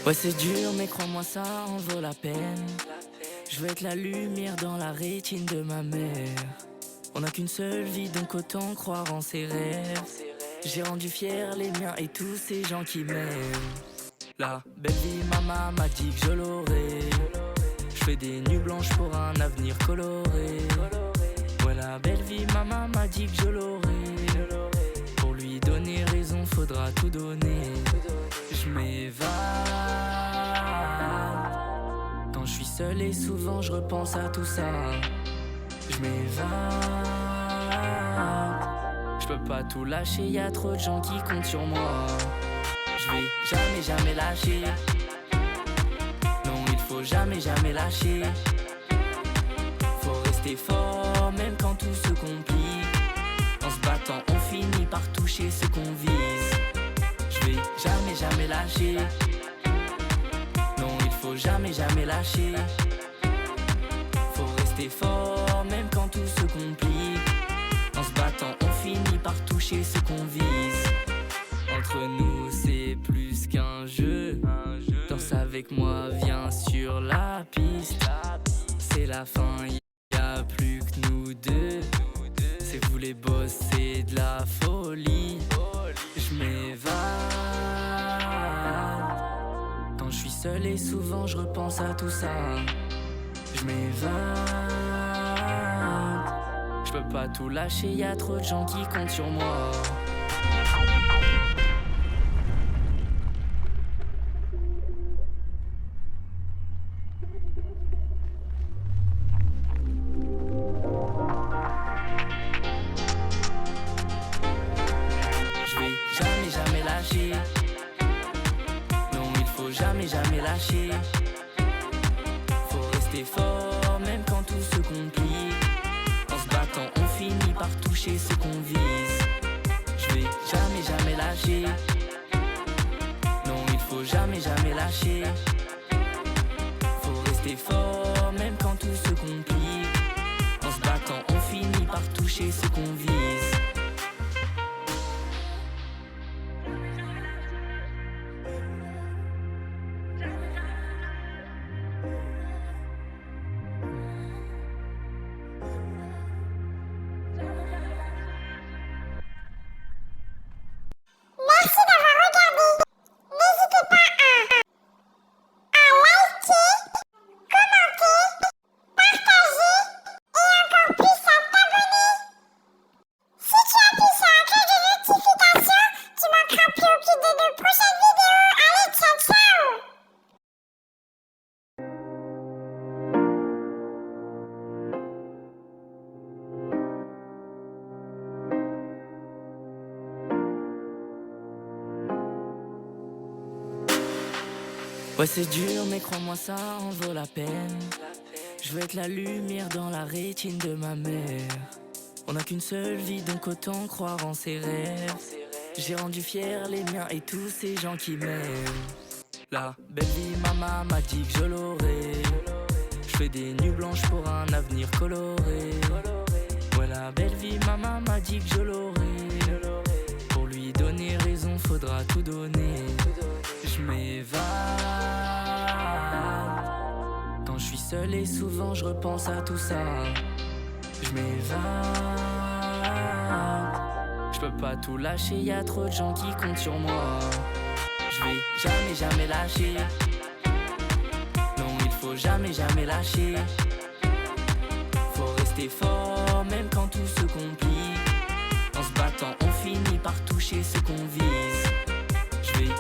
Ouais, c'est dur, mais crois-moi, ça en vaut la peine. Je veux être la lumière dans la rétine de ma mère. On n'a qu'une seule vie, donc autant croire en ses rêves. J'ai rendu fier les miens et tous ces gens qui m'aiment. La belle vie, maman m'a dit que je l'aurai. Je fais des nuits blanches pour un avenir coloré. Ouais, la belle vie, maman m'a dit que je l'aurai. Pour lui donner raison, faudra tout donner. Je m'évade. Quand je suis seul et souvent je repense à tout ça. Je m'évade. Je peux pas tout lâcher, y a trop de gens qui comptent sur moi. Je vais jamais lâcher. Non, il faut jamais lâcher. Faut rester fort même quand tout se complique. En se battant on finit par toucher ce qu'on vise. Je vais jamais lâcher. Non, il faut jamais lâcher. Faut rester fort même quand tout se complique. En se battant on finit par toucher ce qu'on vise. Entre nous c'est plus qu'un jeu. Danse avec moi, viens sur la piste. C'est la fin, y a plus que nous deux. C'est vous les boss, c'est de la folie. Je m'évade. Quand je suis seul et souvent je repense à tout ça. Je m'évade. Je peux pas tout lâcher, y a trop de gens qui comptent sur moi. Je vais jamais lâcher. Non, il faut jamais lâcher. Faut rester fort même quand tout se complique. En se battant on finit par toucher ce qu'on vise. Je vais jamais lâcher. Non, il faut jamais lâcher. Faut rester fort même quand tout se complique. En se battant on finit par toucher ce qu'on vise. Merci d'avoir regardé. N'hésitez pas à liker, commenter, partager et encore plus à t'abonner. Si tu appuies sur la cloche de notification, tu manqueras plus aucune de nos prochaines vidéos. Allez, ciao ciao. Ouais, c'est dur, mais crois-moi, ça en vaut la peine. Je veux être la lumière dans la rétine de ma mère. On n'a qu'une seule vie, donc autant croire en ses rêves. J'ai rendu fier les miens et tous ces gens qui m'aiment. La belle vie, maman m'a dit que je l'aurai. Je fais des nuits blanches pour un avenir coloré. Ouais, la belle vie, maman m'a dit que je l'aurai. Pour lui donner raison, faudra tout donner. Je m'évade. Quand je suis seul et souvent je repense à tout ça. Je m'évade. Je peux pas tout lâcher, y a trop de gens qui comptent sur moi. Je vais jamais lâcher. Non, il faut jamais lâcher. Faut rester fort même quand tout se complique. En se battant on finit par toucher ce qu'on vise. Je vais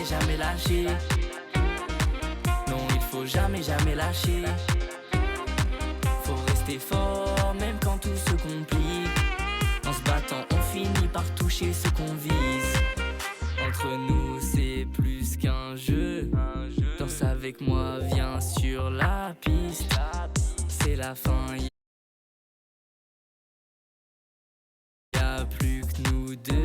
jamais lâcher. Non, il faut jamais lâcher. Faut rester fort même quand tout se complique. En se battant on finit par toucher ce qu'on vise. Entre nous c'est plus qu'un jeu. Danse avec moi, viens sur la piste. C'est la fin,